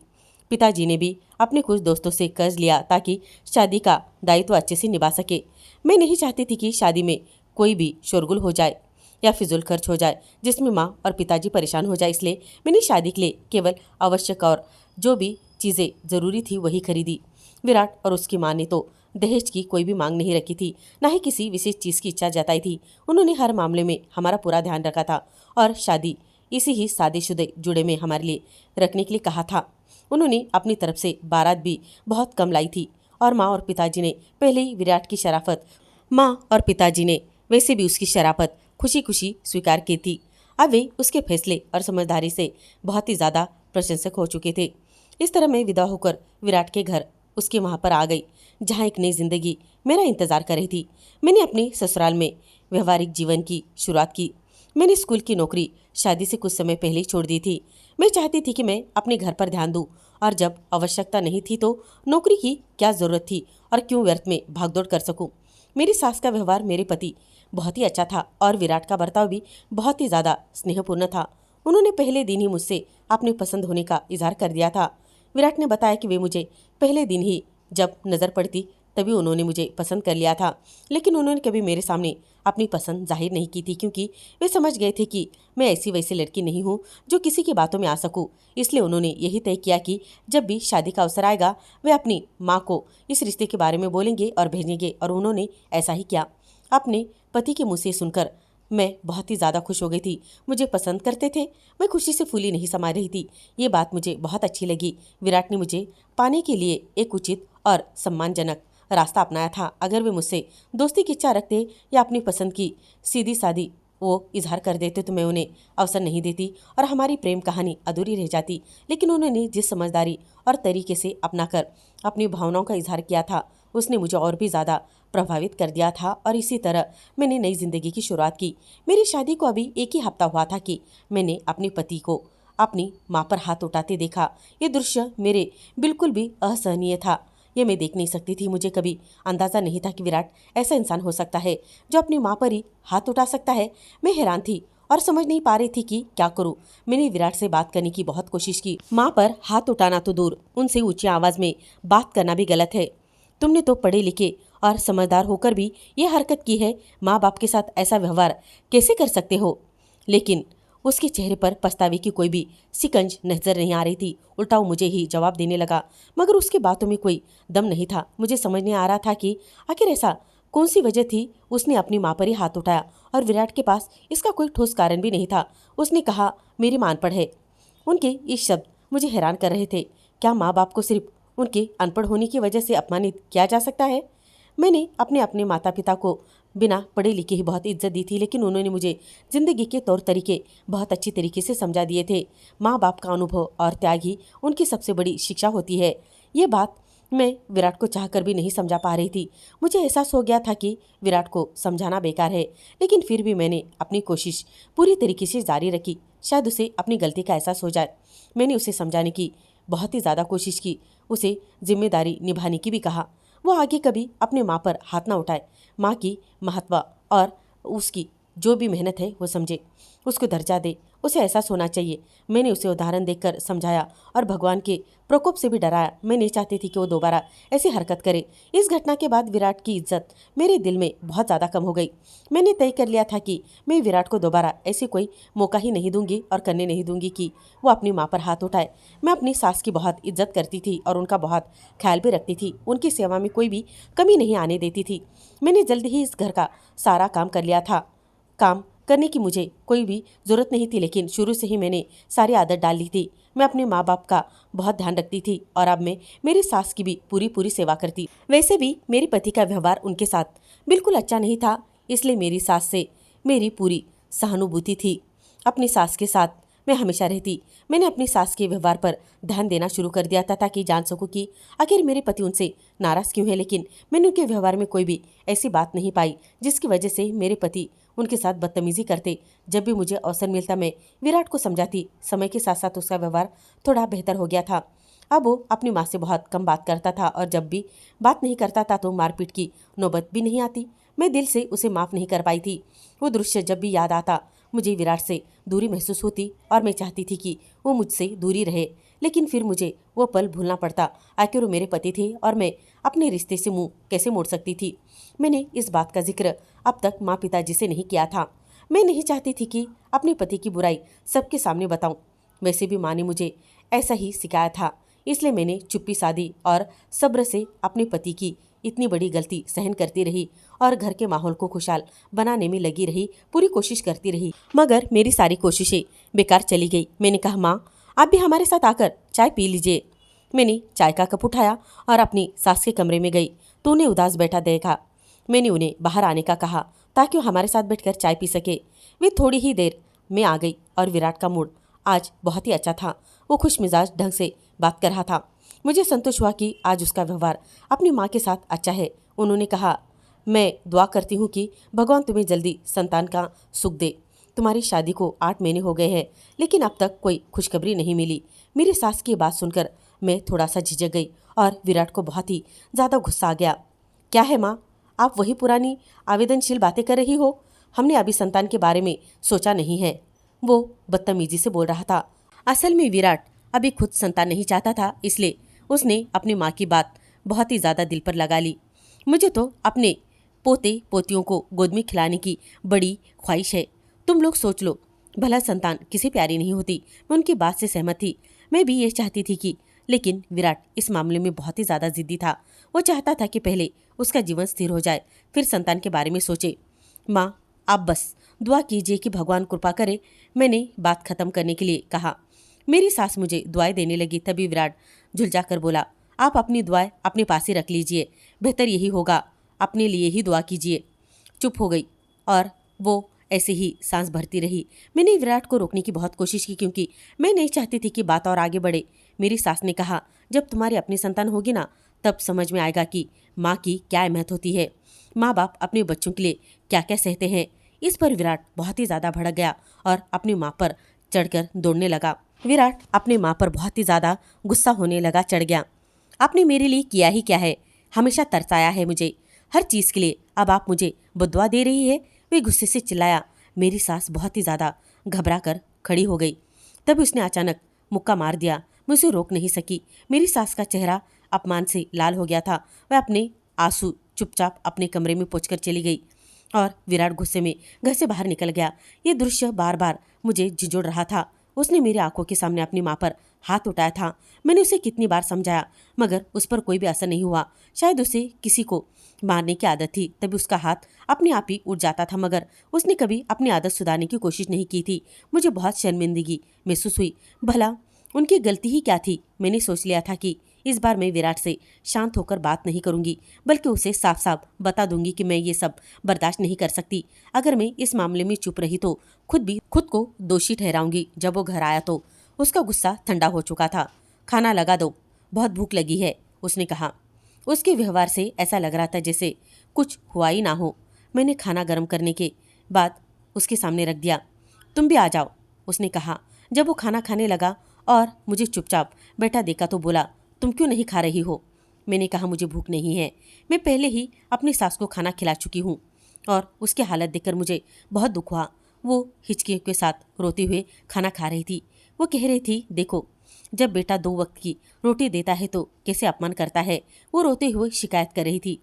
पिताजी ने भी अपने कुछ दोस्तों से कर्ज लिया ताकि शादी का दायित्व अच्छे से निभा सके। मैं नहीं चाहती थी कि शादी में कोई भी शोरगुल हो जाए या फिजूल खर्च हो जाए जिसमें माँ और पिताजी परेशान हो जाए, इसलिए मैंने शादी के लिए केवल आवश्यक और जो भी चीज़ें ज़रूरी थी वही खरीदी। विराट और उसकी माँ ने तो दहेज की कोई भी मांग नहीं रखी थी, ना ही किसी विशेष चीज़ की इच्छा जताई थी। उन्होंने हर मामले में हमारा पूरा ध्यान रखा था और शादी इसी ही शादीशुदा जुड़े में हमारे लिए रखने के लिए कहा था। उन्होंने अपनी तरफ से बारात भी बहुत कम लाई थी और माँ और पिताजी ने पहले ही विराट की शराफत माँ और पिताजी ने वैसे भी उसकी शराफत खुशी खुशी स्वीकार की थी। अब वे उसके फैसले और समझदारी से बहुत ही ज़्यादा प्रशंसक हो चुके थे। इस तरह मैं विदा होकर विराट के घर उसके वहाँ पर आ गई जहाँ एक नई जिंदगी मेरा इंतजार कर रही थी। मैंने अपने ससुराल में व्यवहारिक जीवन की शुरुआत की। मैंने स्कूल की नौकरी शादी से कुछ समय पहले ही छोड़ दी थी। मैं चाहती थी कि मैं अपने घर पर ध्यान दूं, और जब आवश्यकता नहीं थी तो नौकरी की क्या जरूरत थी और क्यों व्यर्थ में भागदौड़ कर सकूं। मेरी सास का व्यवहार मेरे पति बहुत ही अच्छा था और विराट का बर्ताव भी बहुत ही ज्यादा स्नेहपूर्ण था। उन्होंने पहले दिन ही मुझसे अपने पसंद होने का इजहार कर दिया था। विराट ने बताया कि वे मुझे पहले दिन ही जब नज़र पड़ती तभी उन्होंने मुझे पसंद कर लिया था, लेकिन उन्होंने कभी मेरे सामने अपनी पसंद जाहिर नहीं की थी, क्योंकि वे समझ गए थे कि मैं ऐसी वैसी लड़की नहीं हूँ जो किसी की बातों में आ सकूँ। इसलिए उन्होंने यही तय किया कि जब भी शादी का अवसर आएगा वे अपनी माँ को इस रिश्ते के बारे में बोलेंगे और भेजेंगे, और उन्होंने ऐसा ही किया। अपने पति के मुँह से सुनकर मैं बहुत ही ज़्यादा खुश हो गई थी। मुझे पसंद करते थे, मैं खुशी से फूली नहीं समा रही थी। ये बात मुझे बहुत अच्छी लगी। विराट ने मुझे पाने के लिए एक उचित और सम्मानजनक रास्ता अपनाया था। अगर वे मुझसे दोस्ती की इच्छा रखते या अपनी पसंद की सीधी सादी वो इजहार कर देते तो मैं उन्हें अवसर नहीं देती और हमारी प्रेम कहानी अधूरी रह जाती। लेकिन उन्होंने जिस समझदारी और तरीके से अपनाकर अपनी भावनाओं का इजहार किया था, उसने मुझे और भी ज़्यादा प्रभावित कर दिया था, और इसी तरह मैंने नई जिंदगी की शुरुआत की। मेरी शादी को अभी एक ही हफ्ता हुआ था कि मैंने अपने पति को अपनी माँ पर हाथ उठाते देखा। ये दृश्य मेरे बिल्कुल भी असहनीय था। ये मैं देख नहीं सकती थी। मुझे कभी अंदाज़ा नहीं था कि विराट ऐसा इंसान हो सकता है जो अपनी माँ पर ही हाथ उठा सकता है। मैं हैरान थी और समझ नहीं पा रही थी कि क्या करूं। मैंने विराट से बात करने की बहुत कोशिश की। माँ पर हाथ उठाना तो दूर, उनसे ऊंची आवाज़ में बात करना भी गलत है। तुमने तो पढ़े लिखे और समझदार होकर भी ये हरकत की है। माँ बाप के साथ ऐसा व्यवहार कैसे कर सकते हो? लेकिन उसके चेहरे पर पछतावे की कोई भी सिकंज नजर नहीं आ रही थी। उल्टा वो मुझे ही जवाब देने लगा, मगर उसकी बातों में कोई दम नहीं था। मुझे समझ नहीं आ रहा था कि आखिर ऐसा कौन सी वजह थी उसने अपनी माँ पर ही हाथ उठाया, और विराट के पास इसका कोई ठोस कारण भी नहीं था। उसने कहा मेरी मान पढ़ है। उनके इस शब्द मुझे हैरान कर रहे थे। क्या माँ बाप को सिर्फ उनके अनपढ़ होने की वजह से अपमानित किया जा सकता है? मैंने अपने अपने माता पिता को बिना पढ़े लिखे ही बहुत इज्जत दी थी, लेकिन उन्होंने मुझे जिंदगी के तौर तरीके बहुत अच्छी तरीके से समझा दिए थे। माँ बाप का अनुभव और त्याग ही उनकी सबसे बड़ी शिक्षा होती है। ये बात मैं विराट को चाहकर भी नहीं समझा पा रही थी। मुझे एहसास हो गया था कि विराट को समझाना बेकार है, लेकिन फिर भी मैंने अपनी कोशिश पूरी तरीके से जारी रखी। शायद उसे अपनी गलती का एहसास हो जाए। मैंने उसे समझाने की बहुत ही ज़्यादा कोशिश की, उसे जिम्मेदारी निभाने की भी कहा। वो आगे कभी अपने माँ पर हाथ ना उठाए, माँ की महत्व और उसकी जो भी मेहनत है वो समझे, उसको दर्जा दे, उसे एहसास होना चाहिए। मैंने उसे उदाहरण देकर समझाया और भगवान के प्रकोप से भी डराया। मैं नहीं चाहती थी कि वो दोबारा ऐसी हरकत करे। इस घटना के बाद विराट की इज्जत मेरे दिल में बहुत ज़्यादा कम हो गई। मैंने तय कर लिया था कि मैं विराट को दोबारा ऐसे कोई मौका ही नहीं दूंगी और करने नहीं दूंगी कि वो अपनी माँ पर हाथ उठाए। मैं अपनी सास की बहुत इज्जत करती थी और उनका बहुत ख्याल भी रखती थी। उनकी सेवा में कोई भी कमी नहीं आने देती थी। मैंने जल्द ही इस घर का सारा काम कर लिया था। काम करने की मुझे कोई भी ज़रूरत नहीं थी, लेकिन शुरू से ही मैंने सारी आदत डाल ली थी। मैं अपने माँ बाप का बहुत ध्यान रखती थी और अब मैं मेरी सास की भी पूरी पूरी सेवा करती। वैसे भी मेरे पति का व्यवहार उनके साथ बिल्कुल अच्छा नहीं था, इसलिए मेरी सास से मेरी पूरी सहानुभूति थी। अपनी सास के साथ मैं हमेशा रहती। मैंने अपनी सास के व्यवहार पर ध्यान देना शुरू कर दिया था ताकि जान सकूं कि आखिर मेरे पति उनसे नाराज़ क्यों है, लेकिन मैंने उनके व्यवहार में कोई भी ऐसी बात नहीं पाई जिसकी वजह से मेरे पति उनके साथ बदतमीजी करते। जब भी मुझे अवसर मिलता मैं विराट को समझाती। समय के साथ साथ उसका व्यवहार थोड़ा बेहतर हो गया था। अब वो अपनी माँ से बहुत कम बात करता था और जब भी बात नहीं करता था तो मारपीट की नौबत भी नहीं आती। मैं दिल से उसे माफ़ नहीं कर पाई थी। वो दृश्य जब भी याद आता मुझे विराट से दूरी महसूस होती और मैं चाहती थी कि वो मुझसे दूरी रहे, लेकिन फिर मुझे वो पल भूलना पड़ता। आखिर वो मेरे पति थे और मैं अपने रिश्ते से मुंह कैसे मोड़ सकती थी। मैंने इस बात का जिक्र अब तक माँ पिताजी से नहीं किया था। मैं नहीं चाहती थी कि अपने पति की बुराई सबके सामने बताऊं। वैसे भी माँ ने मुझे ऐसा ही सिखाया था, इसलिए मैंने चुप्पी साधी और सब्र से अपने पति की इतनी बड़ी गलती सहन करती रही और घर के माहौल को खुशहाल बनाने में लगी रही, पूरी कोशिश करती रही। मगर मेरी सारी कोशिशें बेकार चली गई। मैंने कहा माँ आप भी हमारे साथ आकर चाय पी लीजिए। मैंने चाय का कप उठाया और अपनी सास के कमरे में गई तो उन्हें उदास बैठा देखा। मैंने उन्हें बाहर आने का कहा ताकि वो हमारे साथ बैठकर चाय पी सके। वे थोड़ी ही देर में आ गई और विराट का मूड आज बहुत ही अच्छा था। वो खुश मिजाज ढंग से बात कर रहा था। मुझे संतोष हुआ कि आज उसका व्यवहार अपनी माँ के साथ अच्छा है। उन्होंने कहा, मैं दुआ करती हूँ कि भगवान तुम्हें जल्दी संतान का सुख दे। तुम्हारी शादी को 8 महीने हो गए हैं, लेकिन अब तक कोई खुशखबरी नहीं मिली। मेरी सास की बात सुनकर मैं थोड़ा सा झिझक गई और विराट को बहुत ही ज़्यादा गुस्सा आ गया। क्या है माँ, आप वही पुरानी आवेदनशील बातें कर रही हो? हमने अभी संतान के बारे में सोचा नहीं है, वो बदतमीजी से बोल रहा था। असल में विराट अभी खुद संतान नहीं चाहता था, इसलिए उसने अपनी माँ की बात बहुत ही ज़्यादा दिल पर लगा ली। मुझे तो अपने पोते पोतियों को गोद में खिलाने की बड़ी ख्वाहिश है। तुम लोग सोच लो, भला संतान किसे प्यारी नहीं होती। मैं उनकी बात से सहमत थी। मैं भी ये चाहती थी कि, लेकिन विराट इस मामले में बहुत ही ज़्यादा जिद्दी था। वो चाहता था कि पहले उसका जीवन स्थिर हो जाए, फिर संतान के बारे में सोचे। माँ, आप बस दुआ कीजिए कि भगवान कृपा करे। मैंने बात खत्म करने के लिए कहा। मेरी सास मुझे दुआएं देने लगी। तभी विराट झुलझा कर बोला, आप अपनी दुआएं अपने पास ही रख लीजिए, बेहतर यही होगा, अपने लिए ही दुआ कीजिए। चुप हो गई और वो ऐसे ही सांस भरती रही। मैंने विराट को रोकने की बहुत कोशिश की, क्योंकि मैं नहीं चाहती थी कि बात और आगे बढ़े। मेरी सास ने कहा, जब तुम्हारी अपनी संतान होगी ना, तब समझ में आएगा कि माँ की क्या अहमियत होती है, माँ बाप अपने बच्चों के लिए क्या क्या सहते हैं। इस पर विराट बहुत ही ज़्यादा भड़क गया और अपनी माँ पर चढ़कर दौड़ने लगा। विराट अपनी माँ पर बहुत ही ज़्यादा गुस्सा होने लगा, चढ़ गया। आपने मेरे लिए किया ही क्या है? हमेशा तरसाया है मुझे हर चीज़ के लिए, अब आप मुझे बद्दुआ दे रही है? वे गुस्से से चिल्लाया। मेरी सास बहुत ही ज़्यादा घबरा कर खड़ी हो गई। तब उसने अचानक मुक्का मार दिया। मैं उसे रोक नहीं सकी। मेरी सास का चेहरा अपमान से लाल हो गया था। वह अपने आंसू चुपचाप अपने कमरे में पहुंचकर चली गई और विराट गुस्से में घर से बाहर निकल गया। ये दृश्य बार बार मुझे झिझोड़ रहा था। उसने मेरी आंखों के सामने अपनी माँ पर हाथ उठाया था। मैंने उसे कितनी बार समझाया, मगर उस पर कोई भी असर नहीं हुआ। शायद उसे किसी को मारने की आदत थी, तभी उसका हाथ अपने आप ही उठ जाता था, मगर उसने कभी अपनी आदत सुधारने की कोशिश नहीं की थी। मुझे बहुत शर्मिंदगी महसूस हुई। भला उनकी गलती ही क्या थी? मैंने सोच लिया था कि इस बार मैं विराट से शांत होकर बात नहीं करूंगी, बल्कि उसे साफ साफ बता दूंगी कि मैं ये सब बर्दाश्त नहीं कर सकती। अगर मैं इस मामले में चुप रही तो खुद को दोषी ठहराऊंगी। जब वो घर आया तो उसका गुस्सा ठंडा हो चुका था। खाना लगा दो, बहुत भूख लगी है, उसने कहा। उसके व्यवहार से ऐसा लग रहा था जैसे कुछ हुआ ही ना हो। मैंने खाना गर्म करने के बाद उसके सामने रख दिया। तुम भी आ जाओ, उसने कहा। जब वो खाना खाने लगा और मुझे चुपचाप बैठा देखा तो बोला, तुम क्यों नहीं खा रही हो? मैंने कहा, मुझे भूख नहीं है, मैं पहले ही अपनी सास को खाना खिला चुकी हूँ। और उसकी हालत देखकर मुझे बहुत दुख हुआ। वो हिचकियों के साथ रोते हुए खाना खा रही थी। वो कह रही थी, देखो, जब बेटा 2 वक्त की रोटी देता है तो कैसे अपमान करता है। वो रोते हुए शिकायत कर रही थी।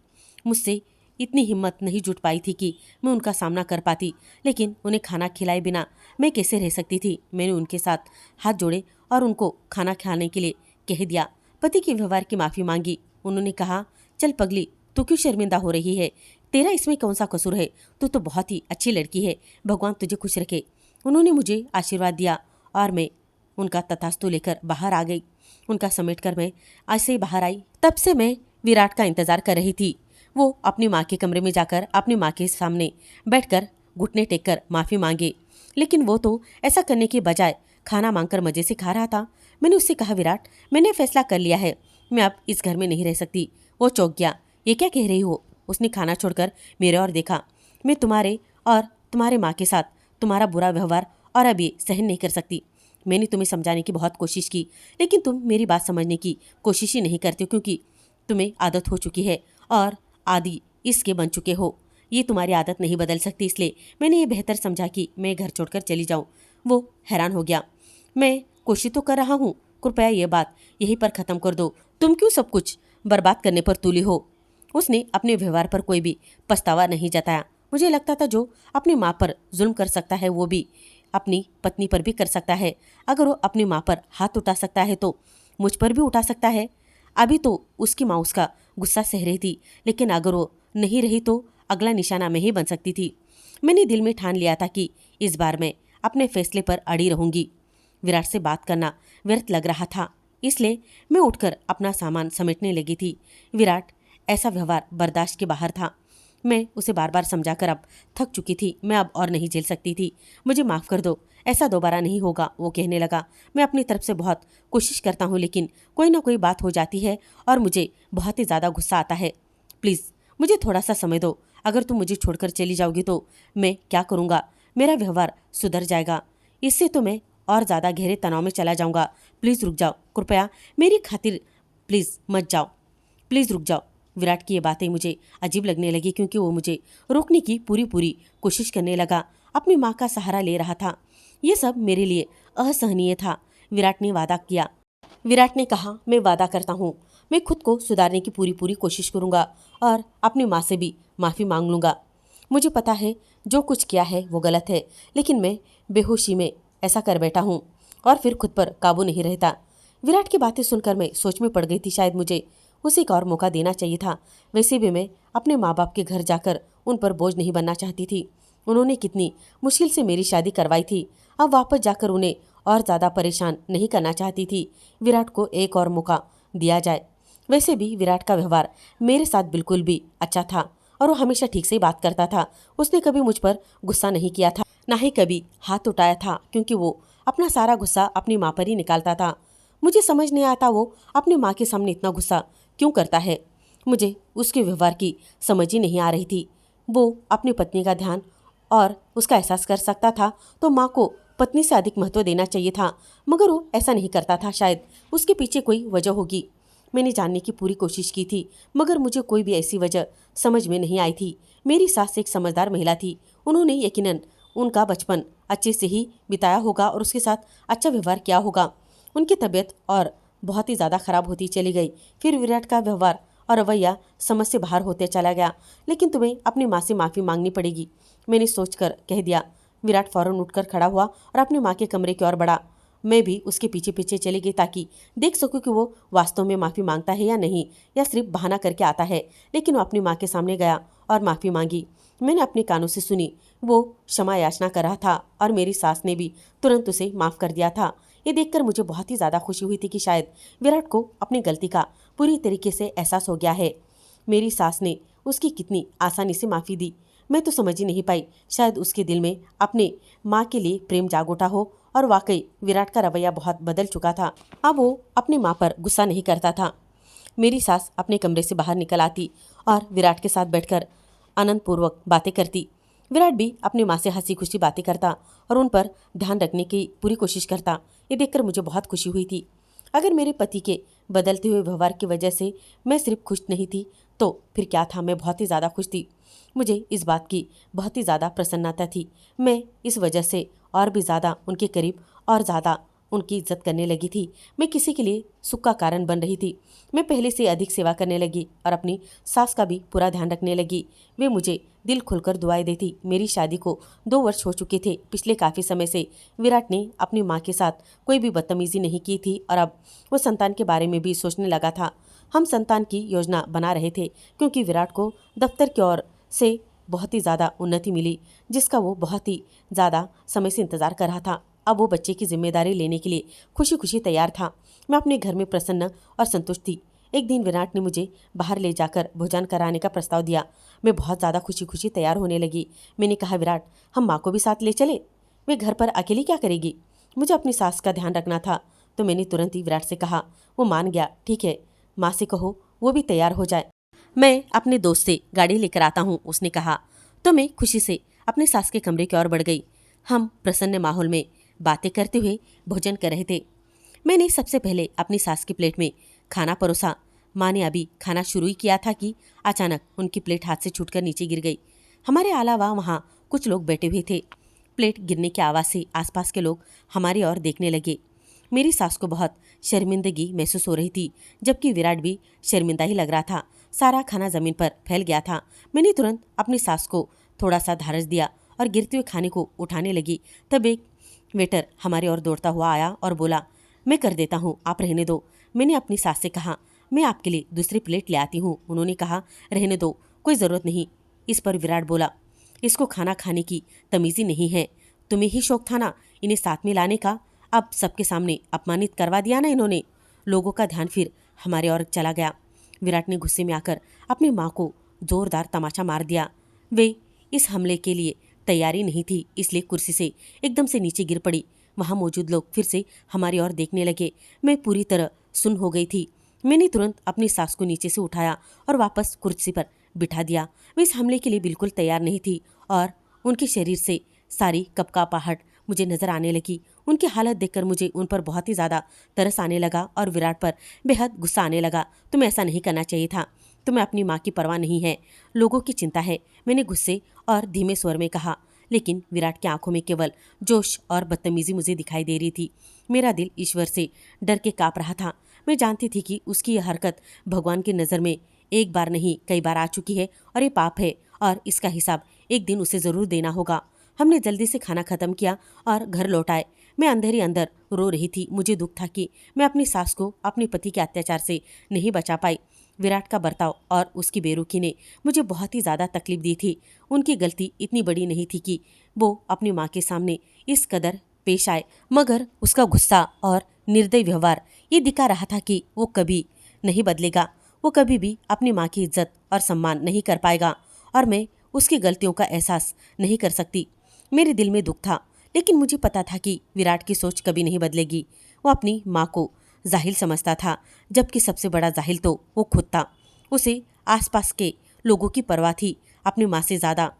मुझसे इतनी हिम्मत नहीं जुट पाई थी कि मैं उनका सामना कर पाती, लेकिन उन्हें खाना खिलाए बिना मैं कैसे रह सकती थी। मैंने उनके साथ हाथ जोड़े और उनको खाना खाने के लिए कह दिया। पति के व्यवहार की माफ़ी मांगी। उन्होंने कहा, चल पगली, तू क्यों शर्मिंदा हो रही है? तेरा इसमें कौन सा कसूर है? तू तो बहुत ही अच्छी लड़की है, भगवान तुझे खुश रखे। उन्होंने मुझे आशीर्वाद दिया और मैं उनका तथास्तु लेकर बाहर आ गई। उनका समेट कर मैं ऐसे ही बाहर आई। तब से मैं विराट का इंतजार कर रही थी। वो अपनी माँ के कमरे में जाकर अपनी माँ के सामने बैठकर घुटने टेक कर माफ़ी मांगे, लेकिन वो तो ऐसा करने के बजाय खाना मांगकर मज़े से खा रहा था। मैंने उससे कहा, विराट, मैंने फैसला कर लिया है, मैं अब इस घर में नहीं रह सकती। वो चौंक गया। ये क्या कह रही हो? उसने खाना छोड़कर मेरे और देखा। मैं तुम्हारे और तुम्हारे माँ के साथ तुम्हारा बुरा व्यवहार और अब ये सहन नहीं कर सकती। मैंने तुम्हें समझाने की बहुत कोशिश की, लेकिन तुम मेरी बात समझने की कोशिश ही नहीं करते, क्योंकि तुम्हें आदत हो चुकी है और आदि इसके बन चुके हो। ये तुम्हारी आदत नहीं बदल सकती, इसलिए मैंने ये बेहतर समझा कि मैं घर छोड़कर चली जाऊँ। वो हैरान हो गया। मैं कोशिश तो कर रहा हूँ, कृपया ये बात यहीं पर ख़त्म कर दो। तुम क्यों सब कुछ बर्बाद करने पर तुली हो? उसने अपने व्यवहार पर कोई भी पछतावा नहीं जताया। मुझे लगता था जो अपनी माँ पर जुल्म कर सकता है वो भी अपनी पत्नी पर भी कर सकता है। अगर वो अपनी माँ पर हाथ उठा सकता है तो मुझ पर भी उठा सकता है। अभी तो उसकी माँ उसका गुस्सा सह रही थी, लेकिन अगर वो नहीं रही तो अगला निशाना मैं ही बन सकती थी। मैंने दिल में ठान लिया था कि इस बार मैं अपने फैसले पर अड़ी रहूंगी। विराट से बात करना व्यर्थ लग रहा था, इसलिए मैं उठकर अपना सामान समेटने लगी थी। विराट ऐसा व्यवहार बर्दाश्त के बाहर था। मैं उसे बार बार समझाकर अब थक चुकी थी। मैं अब और नहीं झेल सकती थी। मुझे माफ़ कर दो, ऐसा दोबारा नहीं होगा, वो कहने लगा। मैं अपनी तरफ से बहुत कोशिश करता हूँ, लेकिन कोई ना कोई बात हो जाती है और मुझे बहुत ही ज़्यादा गुस्सा आता है। प्लीज़ मुझे थोड़ा सा समय दो। अगर तुम मुझे छोड़कर चली जाओगी तो मैं क्या करूँगा? मेरा व्यवहार सुधर जाएगा, इससे तो मैं और ज़्यादा गहरे तनाव में चला जाऊँगा। प्लीज़ रुक जाओ, कृपया मेरी खातिर प्लीज़ मत जाओ, प्लीज़ रुक जाओ। विराट की ये बातें मुझे अजीब लगने लगी, क्योंकि वो मुझे रोकने की पूरी कोशिश करने लगा। अपनी माँ का सहारा ले रहा था। ये सब मेरे लिए असहनीय था। विराट ने वादा किया। विराट ने कहा, मैं वादा करता हूँ, मैं खुद को सुधारने की पूरी कोशिश करूँगा और अपनी माँ से भी माफ़ी मांग लूँगा। मुझे पता है जो कुछ किया है वो गलत है, लेकिन मैं बेहोशी में ऐसा कर बैठा हूँ और फिर खुद पर काबू नहीं रहता। विराट की बातें सुनकर मैं सोच में पड़ गई थी। शायद मुझे उसे एक और मौका देना चाहिए था। वैसे भी मैं अपने माँ बाप के घर जाकर उन पर बोझ नहीं बनना चाहती थी। उन्होंने कितनी मुश्किल से मेरी शादी करवाई थी। अब वापस जाकर उन्हें और ज़्यादा परेशान नहीं करना चाहती थी। विराट को एक और मौका दिया जाए। वैसे भी विराट का व्यवहार मेरे साथ बिल्कुल भी अच्छा था और वो हमेशा ठीक से ही बात करता था। उसने कभी मुझ पर गुस्सा नहीं किया था, ना ही कभी हाथ उठाया था, क्योंकि वो अपना सारा गुस्सा अपनी माँ पर ही निकालता था। मुझे समझ नहीं आता वो अपनी माँ के सामने इतना गुस्सा क्यों करता है। मुझे उसके व्यवहार की समझ ही नहीं आ रही थी। वो अपनी पत्नी का ध्यान और उसका एहसास कर सकता था तो माँ को पत्नी से अधिक महत्व देना चाहिए था, मगर वो ऐसा नहीं करता था। शायद उसके पीछे कोई वजह होगी। मैंने जानने की पूरी कोशिश की थी, मगर मुझे कोई भी ऐसी वजह समझ में नहीं आई थी। मेरी सास एक समझदार महिला थी। उन्होंने यकीनन उनका बचपन अच्छे से ही बिताया होगा और उसके साथ अच्छा व्यवहार किया होगा। उनकी तबीयत और बहुत ही ज़्यादा खराब होती चली गई। फिर विराट का व्यवहार और रवैया समझ से बाहर होते चला गया। लेकिन तुम्हें अपनी माँ से माफ़ी मांगनी पड़ेगी, मैंने सोचकर कह दिया। विराट फौरन उठकर खड़ा हुआ और अपनी माँ के कमरे की ओर बढ़ा। मैं भी उसके पीछे पीछे चली गई ताकि देख सकूं कि वो वास्तव में माफ़ी मांगता है या नहीं, या सिर्फ बहाना करके आता है। लेकिन वो अपनी माँ के सामने गया और माफ़ी मांगी। मैंने अपने कानों से सुनी वो क्षमा याचना कर रहा था और मेरी सास ने भी तुरंत उसे माफ़ कर दिया था। ये देखकर मुझे बहुत ही ज़्यादा खुशी हुई थी कि शायद विराट को अपनी गलती का पूरी तरीके से एहसास हो गया है। मेरी सास ने उसकी कितनी आसानी से माफ़ी दी, मैं तो समझ ही नहीं पाई। शायद उसके दिल में अपने माँ के लिए प्रेम जाग उठा हो और वाकई विराट का रवैया बहुत बदल चुका था। अब वो अपनी माँ पर गुस्सा नहीं करता था। मेरी सास अपने कमरे से बाहर निकल आती और विराट के साथ बैठकर आनंदपूर्वक बातें करती। विराट भी अपनी माँ से हंसी खुशी बातें करता और उन पर ध्यान रखने की पूरी कोशिश करता। ये देखकर मुझे बहुत खुशी हुई थी। अगर मेरे पति के बदलते हुए व्यवहार की वजह से मैं सिर्फ खुश नहीं थी तो फिर क्या था, मैं बहुत ही ज़्यादा खुश थी। मुझे इस बात की बहुत ही ज़्यादा प्रसन्नता थी। मैं इस वजह से और भी ज़्यादा उनके करीब और ज़्यादा उनकी इज्जत करने लगी थी। मैं किसी के लिए सुख का कारण बन रही थी। मैं पहले से अधिक सेवा करने लगी और अपनी सास का भी पूरा ध्यान रखने लगी। वे मुझे दिल खुलकर दुआएं देती। मेरी शादी को 2 वर्ष हो चुके थे। पिछले काफ़ी समय से विराट ने अपनी माँ के साथ कोई भी बदतमीजी नहीं की थी और अब वो संतान के बारे में भी सोचने लगा था। हम संतान की योजना बना रहे थे, क्योंकि विराट को दफ्तर की ओर से बहुत ही ज़्यादा उन्नति मिली, जिसका वो बहुत ही ज़्यादा समय से इंतज़ार कर रहा था। अब वो बच्चे की जिम्मेदारी लेने के लिए खुशी खुशी तैयार था। मैं अपने घर में प्रसन्न और संतुष्ट थी। एक दिन विराट ने मुझे बाहर ले जाकर भोजन कराने का प्रस्ताव दिया। मैं बहुत ज़्यादा खुशी खुशी तैयार होने लगी। मैंने कहा, विराट, हम माँ को भी साथ ले चले? वे घर पर अकेली क्या करेगी? मुझे अपनी सास का ध्यान रखना था, तो मैंने तुरंत ही विराट से कहा। वो मान गया। ठीक है, माँ से कहो वो भी तैयार हो जाए, मैं अपने दोस्त से गाड़ी लेकर आता हूँ, उसने कहा। तो मैं खुशी से अपने सास के कमरे की ओर बढ़ गई। हम प्रसन्न माहौल में बातें करते हुए भोजन कर रहे थे। मैंने सबसे पहले अपनी सास की प्लेट में खाना परोसा। माँ ने अभी खाना शुरू ही किया था कि अचानक उनकी प्लेट हाथ से छूटकर नीचे गिर गई। हमारे अलावा वहाँ कुछ लोग बैठे हुए थे। प्लेट गिरने की आवाज़ से आसपास के लोग हमारी ओर देखने लगे। मेरी सास को बहुत शर्मिंदगी महसूस हो रही थी, जबकि विराट भी शर्मिंदा ही लग रहा था। सारा खाना जमीन पर फैल गया था। मैंने तुरंत अपनी सास को थोड़ा सा धारस दिया और गिरते हुए खाने को उठाने लगी। तब एक वेटर हमारी ओर दौड़ता हुआ आया और बोला, मैं कर देता हूँ, आप रहने दो। मैंने अपनी सास से कहा, मैं आपके लिए दूसरी प्लेट ले आती हूँ। उन्होंने कहा, रहने दो, कोई ज़रूरत नहीं। इस पर विराट बोला, इसको खाना खाने की तमीज़ ही नहीं है। तुम्हें ही शौक था ना इन्हें साथ में लाने का, अब सबके सामने अपमानित करवा दिया ना इन्होंने। लोगों का ध्यान फिर हमारे ओर चला गया। विराट ने गुस्से में आकर अपनी माँ को जोरदार तमाचा मार दिया। वे इस हमले के लिए तैयारी नहीं थी, इसलिए कुर्सी से एकदम से नीचे गिर पड़ी। वहां मौजूद लोग फिर से हमारी ओर देखने लगे। मैं पूरी तरह सुन्न हो गई थी। मैंने तुरंत अपनी सास को नीचे से उठाया और वापस कुर्सी पर बिठा दिया। वे इस हमले के लिए बिल्कुल तैयार नहीं थी और उनके शरीर से सारी कपकापाहट मुझे नजर आने लगी। उनकी हालत देखकर मुझे उन पर बहुत ही ज़्यादा तरस आने लगा और विराट पर बेहद गुस्सा आने लगा। तुम्हें ऐसा नहीं करना चाहिए था। तुम्हें अपनी माँ की परवाह नहीं है, लोगों की चिंता है, मैंने गुस्से और धीमे स्वर में कहा। लेकिन विराट की आंखों में केवल जोश और बदतमीजी मुझे दिखाई दे रही थी। मेरा दिल ईश्वर से डर के काँप रहा था। मैं जानती थी कि उसकी यह हरकत भगवान की नज़र में एक बार नहीं कई बार आ चुकी है और ये पाप है और इसका हिसाब एक दिन उसे ज़रूर देना होगा। हमने जल्दी से खाना खत्म किया और घर लौट आए। मैं अंधेरी अंदर रो रही थी। मुझे दुख था कि मैं अपनी सास को अपने पति के अत्याचार से नहीं बचा पाई। विराट का बर्ताव और उसकी बेरुखी ने मुझे बहुत ही ज़्यादा तकलीफ दी थी। उनकी गलती इतनी बड़ी नहीं थी कि वो अपनी माँ के सामने इस कदर पेश आए, मगर उसका गुस्सा और निर्दयी व्यवहार ये दिखा रहा था कि वो कभी नहीं बदलेगा। वो कभी भी अपनी माँ की इज्जत और सम्मान नहीं कर पाएगा और मैं उसकी गलतियों का एहसास नहीं कर सकती। मेरे दिल में दुख था, लेकिन मुझे पता था कि विराट की सोच कभी नहीं बदलेगी। वो अपनी माँ को जाहिल समझता था, जबकि सबसे बड़ा जाहिल तो वो खुद था। उसे आसपास के लोगों की परवाह थी अपनी माँ से ज़्यादा।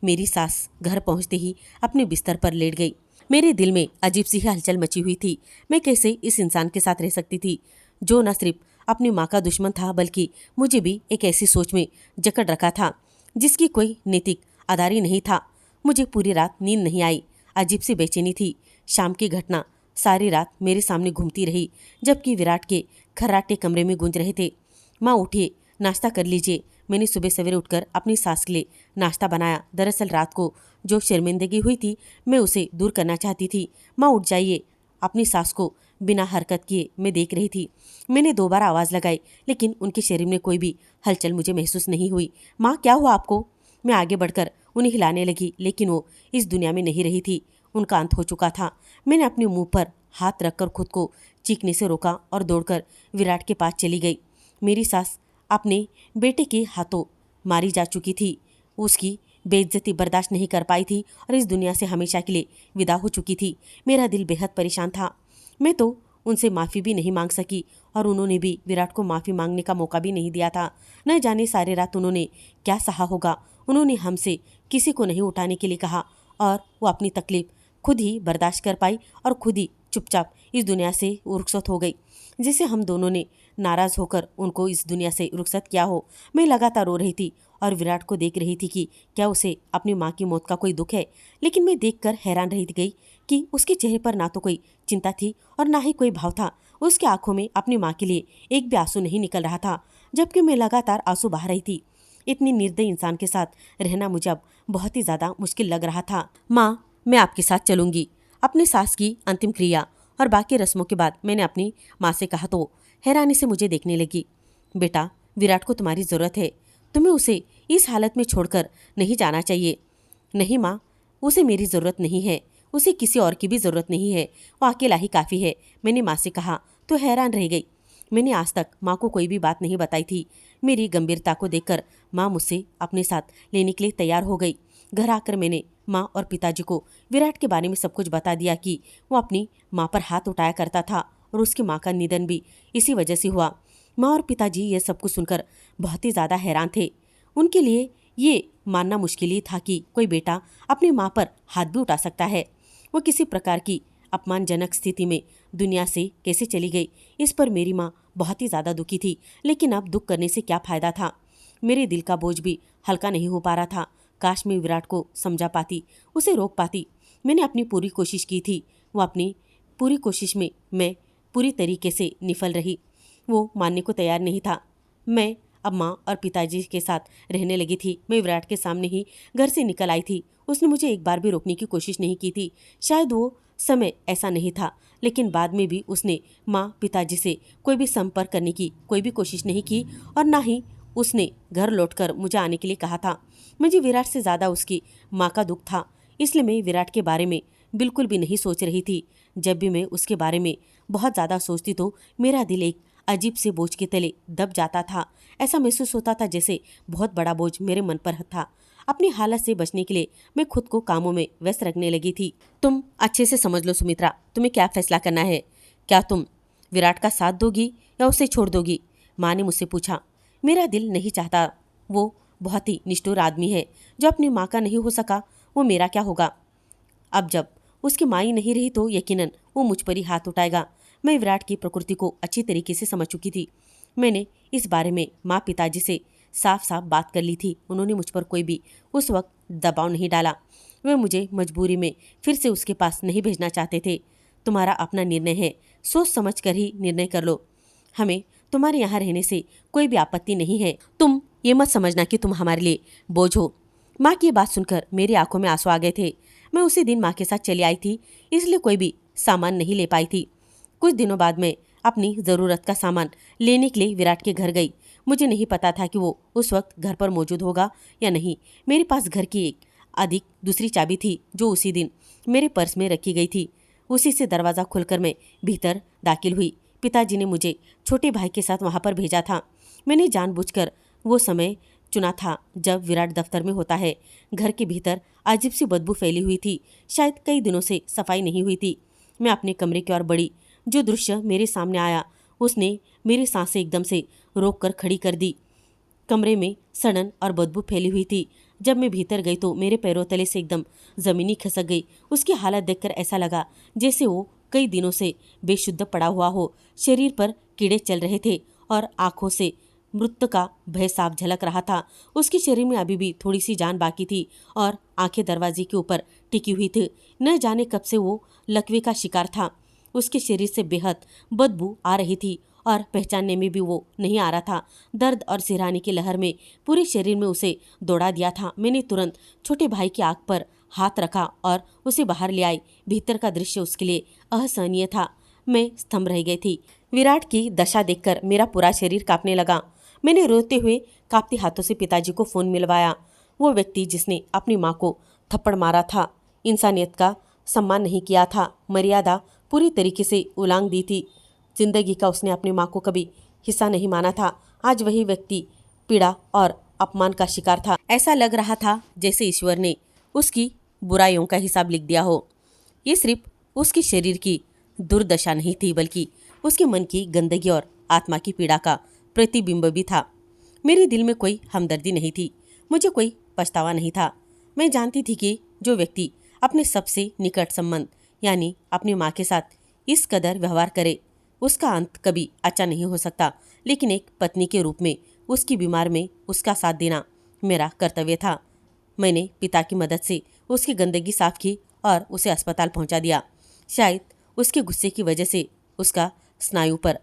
मेरी सास घर पहुंचते ही अपने बिस्तर पर लेट गई। मेरे दिल में अजीब सी हलचल मची हुई थी। मैं कैसे इस इंसान के साथ रह सकती थी जो न सिर्फ अपनी माँ का दुश्मन था, बल्कि मुझे भी एक ऐसी सोच में जकड़ रखा था जिसकी कोई नैतिक आधार ही नहीं था। मुझे पूरी रात नींद नहीं आई। अजीब सी बेचैनी थी। शाम की घटना सारी रात मेरे सामने घूमती रही, जबकि विराट के खर्राटे कमरे में गूंज रहे थे। माँ उठिए, नाश्ता कर लीजिए। मैंने सुबह सवेरे उठकर अपनी सास के लिए नाश्ता बनाया। दरअसल रात को जो शर्मिंदगी हुई थी, मैं उसे दूर करना चाहती थी। माँ उठ जाइए। अपनी सास को बिना हरकत किए मैं देख रही थी। मैंने 2 बार आवाज़ लगाई, लेकिन उनके शरीर में कोई भी हलचल मुझे महसूस नहीं हुई। माँ, क्या हुआ आपको? मैं आगे बढ़कर उन्हें हिलाने लगी, लेकिन वो इस दुनिया में नहीं रही थी। उनका अंत हो चुका था। मैंने अपने मुंह पर हाथ रखकर खुद को चीखने से रोका और दौड़कर विराट के पास चली गई। मेरी सास अपने बेटे के हाथों मारी जा चुकी थी। उसकी बेइज्जती बर्दाश्त नहीं कर पाई थी और इस दुनिया से हमेशा के लिए विदा हो चुकी थी। मेरा दिल बेहद परेशान था। मैं तो उनसे माफ़ी भी नहीं मांग सकी और उन्होंने भी विराट को माफ़ी मांगने का मौका भी नहीं दिया था। न जाने सारी रात उन्होंने क्या सहा होगा। उन्होंने हमसे किसी को नहीं उठाने के लिए कहा और वो अपनी तकलीफ खुद ही बर्दाश्त कर पाई और खुद ही चुपचाप इस दुनिया से रुखसत हो गई, जिसे हम दोनों ने नाराज़ होकर उनको इस दुनिया से रुखसत किया हो। मैं लगातार रो रही थी और विराट को देख रही थी कि क्या उसे अपनी माँ की मौत का कोई दुख है। लेकिन मैं देखकर हैरान रह गई कि उसके चेहरे पर ना तो कोई चिंता थी और ना ही कोई भाव था। उसकी आंखों में अपनी माँ के लिए एक भी आंसू नहीं निकल रहा था, जबकि मैं लगातार आंसू बहा रही थी। इतनी निर्दयी इंसान के साथ रहना मुझे अब बहुत ही ज़्यादा मुश्किल लग रहा था। माँ, मैं आपके साथ चलूंगी। अपनी सास की अंतिम क्रिया और बाकी रस्मों के बाद मैंने अपनी माँ से कहा तो हैरानी से मुझे देखने लगी। बेटा, विराट को तुम्हारी ज़रूरत है। तुम्हें उसे इस हालत में छोड़कर नहीं जाना चाहिए। नहीं माँ, उसे मेरी ज़रूरत नहीं है। उसे किसी और की भी ज़रूरत नहीं है। वो अकेला ही काफ़ी है, मैंने माँ से कहा तो हैरान रह गई। मैंने आज तक माँ को कोई भी बात नहीं बताई थी। मेरी गंभीरता को देखकर माँ मुझसे अपने साथ लेने के लिए तैयार हो गई। घर आकर मैंने माँ और पिताजी को विराट के बारे में सब कुछ बता दिया कि वो अपनी माँ पर हाथ उठाया करता था और उसकी माँ का निधन भी इसी वजह से हुआ। माँ और पिताजी ये सब कुछ सुनकर बहुत ही ज़्यादा हैरान थे। उनके लिए ये मानना मुश्किल ही था कि कोई बेटा अपनी माँ पर हाथ भी उठा सकता है। वो किसी प्रकार की अपमानजनक स्थिति में दुनिया से कैसे चली गई, इस पर मेरी माँ बहुत ही ज़्यादा दुखी थी। लेकिन अब दुख करने से क्या फ़ायदा था। मेरे दिल का बोझ भी हल्का नहीं हो पा रहा था। काश मैं विराट को समझा पाती, उसे रोक पाती। मैंने अपनी पूरी कोशिश की थी। वो अपनी पूरी कोशिश में मैं पूरी तरीके से निफल रही। वो मानने को तैयार नहीं था। मैं अब माँ और पिताजी के साथ रहने लगी थी। मैं विराट के सामने ही घर से निकल आई थी। उसने मुझे एक बार भी रोकने की कोशिश नहीं की थी। शायद वो समय ऐसा नहीं था, लेकिन बाद में भी उसने माँ पिताजी से कोई भी संपर्क करने की कोई भी कोशिश नहीं की और ना ही उसने घर लौटकर मुझे आने के लिए कहा था। मुझे विराट से ज़्यादा उसकी माँ का दुख था, इसलिए मैं विराट के बारे में बिल्कुल भी नहीं सोच रही थी। जब भी मैं उसके बारे में बहुत ज़्यादा सोचती तो मेरा दिल एक अजीब से बोझ के तले दब जाता था। ऐसा महसूस होता था जैसे बहुत बड़ा बोझ मेरे मन पर था। अपनी हालत से बचने के लिए मैं खुद को कामों में व्यस्त रखने लगी थी। तुम अच्छे से समझ लो सुमित्रा, तुम्हें क्या फैसला करना है? क्या तुम विराट का साथ दोगी या उसे छोड़ दोगी? माँ ने मुझसे पूछा। मेरा दिल नहीं चाहता। वो बहुत ही निष्ठुर आदमी है। जो अपनी माँ का नहीं हो सका, वो मेरा क्या होगा? अब जब उसकी माँ ही नहीं रही तो यकीनन वो मुझ पर ही हाथ उठाएगा। मैं विराट की प्रकृति को अच्छी तरीके से समझ चुकी थी। मैंने इस बारे में माँ पिताजी से साफ साफ बात कर ली थी। उन्होंने मुझ पर कोई भी उस वक्त दबाव नहीं डाला। वे मुझे मजबूरी में फिर से उसके पास नहीं भेजना चाहते थे। तुम्हारा अपना निर्णय है, सोच समझ कर ही निर्णय कर लो। हमें तुम्हारे यहाँ रहने से कोई भी आपत्ति नहीं है। तुम ये मत समझना कि तुम हमारे लिए बोझ हो। माँ की ये बात सुनकर मेरी आंखों में आंसू आ गए थे। मैं उसी दिन माँ के साथ चली आई थी, इसलिए कोई भी सामान नहीं ले पाई थी। कुछ दिनों बाद मैं अपनी ज़रूरत का सामान लेने के लिए विराट के घर गई। मुझे नहीं पता था कि वो उस वक्त घर पर मौजूद होगा या नहीं। मेरे पास घर की एक अधिक दूसरी चाबी थी जो उसी दिन मेरे पर्स में रखी गई थी। उसी से दरवाज़ा खोलकर मैं भीतर दाखिल हुई। पिताजी ने मुझे छोटे भाई के साथ वहाँ पर भेजा था। मैंने जानबूझकर वो समय चुना था जब विराट दफ्तर में होता है। घर के भीतर अजीब सी बदबू फैली हुई थी। शायद कई दिनों से सफाई नहीं हुई थी। मैं अपने कमरे की ओर बढ़ी। जो दृश्य मेरे सामने आया उसने मेरी सांसें एकदम से रोक कर खड़ी कर दी। कमरे में सड़न और बदबू फैली हुई थी। जब मैं भीतर गई तो मेरे पैरों तले से एकदम जमीनी खिसक गई। उसकी हालत देखकर ऐसा लगा जैसे वो कई दिनों से बेशुद्ध पड़ा हुआ हो। शरीर पर कीड़े चल रहे थे और आंखों से मृत्यु का भय साफ झलक रहा था। उसके शरीर में अभी भी थोड़ी सी जान बाकी थी और आंखें दरवाजे के ऊपर टिकी हुई थी। न जाने कब से वो लकवे का शिकार था। उसके शरीर से बेहद बदबू आ रही थी और पहचानने में भी वो नहीं आ रहा था। दर्द और सिरहाने की लहर में पूरे शरीर में उसे दौड़ा दिया था। मैंने तुरंत छोटे भाई की आंख पर हाथ रखा और उसे बाहर ले आई। भीतर का दृश्य उसके लिए असहनीय था। मैं स्तंभ रह गई थी। विराट की दशा देखकर मेरा पूरा शरीर कांपने लगा। मैंने रोते हुए कांपते हाथों से पिताजी को फ़ोन मिलवाया। वो व्यक्ति जिसने अपनी माँ को थप्पड़ मारा था, इंसानियत का सम्मान नहीं किया था, मर्यादा पूरी तरीके से उलांघ दी थी। जिंदगी का उसने अपनी माँ को कभी हिस्सा नहीं माना था। आज वही व्यक्ति पीड़ा और अपमान का शिकार था। ऐसा लग रहा था जैसे ईश्वर ने उसकी बुराइयों का हिसाब लिख दिया हो। ये सिर्फ उसके शरीर की दुर्दशा नहीं थी बल्कि उसके मन की गंदगी और आत्मा की पीड़ा का प्रतिबिंब भी था। मेरे दिल में कोई हमदर्दी नहीं थी, मुझे कोई पछतावा नहीं था। मैं जानती थी कि जो व्यक्ति अपने सबसे निकट संबंध यानी अपनी माँ के साथ इस कदर व्यवहार करे उसका अंत कभी अच्छा नहीं हो सकता। लेकिन एक पत्नी के रूप में उसकी बीमार में उसका साथ देना मेरा कर्तव्य था। मैंने पिता की मदद से उसकी गंदगी साफ की और उसे अस्पताल पहुंचा दिया। शायद उसके गुस्से की वजह से उसका स्नायु पर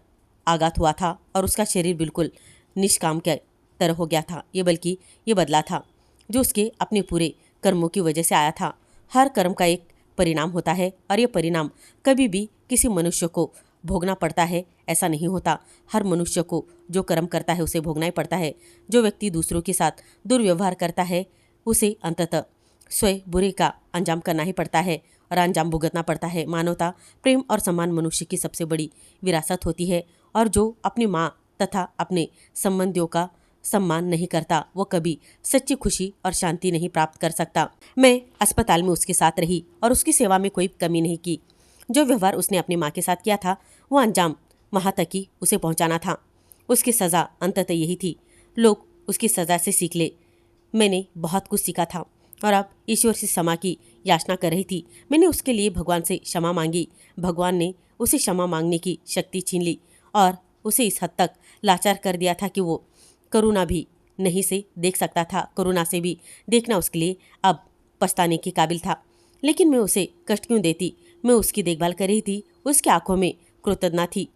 आघात हुआ था और उसका शरीर बिल्कुल निष्काम के तरह हो गया था। ये बदला था जो उसके अपने पूरे कर्मों की वजह से आया था। हर कर्म का एक परिणाम होता है और ये परिणाम कभी भी किसी मनुष्य को भोगना पड़ता है ऐसा नहीं होता। हर मनुष्य को जो कर्म करता है उसे भोगना ही पड़ता है। जो व्यक्ति दूसरों के साथ दुर्व्यवहार करता है उसे अंततः स्वयं बुरे का अंजाम करना ही पड़ता है और अंजाम भुगतना पड़ता है। मानवता, प्रेम और सम्मान मनुष्य की सबसे बड़ी विरासत होती है और जो अपनी माँ तथा अपने संबंधियों का सम्मान नहीं करता वो कभी सच्ची खुशी और शांति नहीं प्राप्त कर सकता। मैं अस्पताल में उसके साथ रही और उसकी सेवा में कोई कमी नहीं की। जो व्यवहार उसने अपनी माँ के साथ किया था वो अंजाम वहाँ तक ही उसे पहुँचाना था। उसकी सज़ा अंततः यही थी, लोग उसकी सज़ा से सीख ले। मैंने बहुत कुछ सीखा था और अब ईश्वर से क्षमा की याचना कर रही थी। मैंने उसके लिए भगवान से क्षमा मांगी। भगवान ने उसे क्षमा मांगने की शक्ति छीन ली और उसे इस हद तक लाचार कर दिया था कि वो करुणा भी नहीं से देख सकता था। करुणा से भी देखना उसके लिए अब पछताने के काबिल था। लेकिन मैं उसे कष्ट क्यों देती? मैं उसकी देखभाल कर रही थी। उसकी आंखों में कृतज्ञता थी।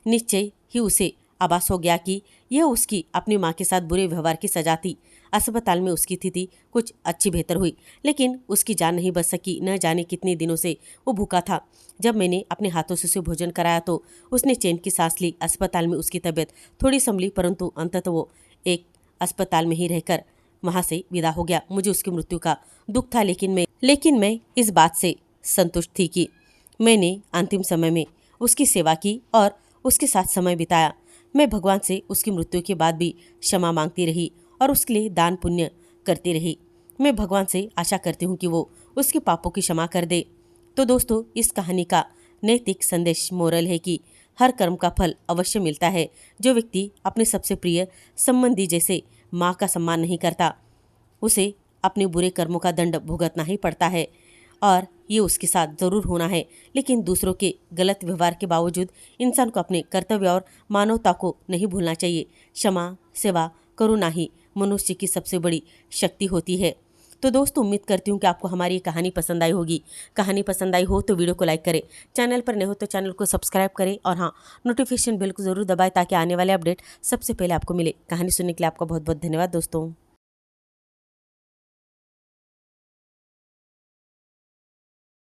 निश्चय ही उसे आभास हो गया कि यह उसकी अपनी माँ के साथ बुरे व्यवहार की सजा थी। अस्पताल में उसकी स्थिति कुछ अच्छी बेहतर हुई लेकिन उसकी जान नहीं बच सकी। न जाने कितने दिनों से वो भूखा था। जब मैंने अपने हाथों से उसे भोजन कराया तो उसने चैन की सांस ली। अस्पताल में उसकी तबीयत थोड़ी संभली परंतु अंततः वो एक अस्पताल में ही रहकर वहाँ से विदा हो गया। मुझे उसकी मृत्यु का दुख था लेकिन मैं इस बात से संतुष्ट थी कि मैंने अंतिम समय में उसकी सेवा की और उसके साथ समय बिताया। मैं भगवान से उसकी मृत्यु के बाद भी क्षमा मांगती रही और उसके लिए दान पुण्य करती रही। मैं भगवान से आशा करती हूँ कि वो उसके पापों की क्षमा कर दे। तो दोस्तों, इस कहानी का नैतिक संदेश मोरल है कि हर कर्म का फल अवश्य मिलता है। जो व्यक्ति अपने सबसे प्रिय संबंधी जैसे माँ का सम्मान नहीं करता, उसे अपने बुरे कर्मों का दंड भुगतना ही पड़ता है और ये उसके साथ ज़रूर होना है। लेकिन दूसरों के गलत व्यवहार के बावजूद इंसान को अपने कर्तव्य और मानवता को नहीं भूलना चाहिए। क्षमा, सेवा, करुणा ही मनुष्य की सबसे बड़ी शक्ति होती है। तो दोस्तों, उम्मीद करती हूँ कि आपको हमारी ये कहानी पसंद आई होगी। कहानी पसंद आई हो तो वीडियो को लाइक करें, चैनल पर नए हो तो चैनल को सब्सक्राइब करें और हाँ, नोटिफिकेशन बेल को ज़रूर दबाएं ताकि आने वाले अपडेट सबसे पहले आपको मिले। कहानी सुनने के लिए आपका बहुत बहुत धन्यवाद दोस्तों।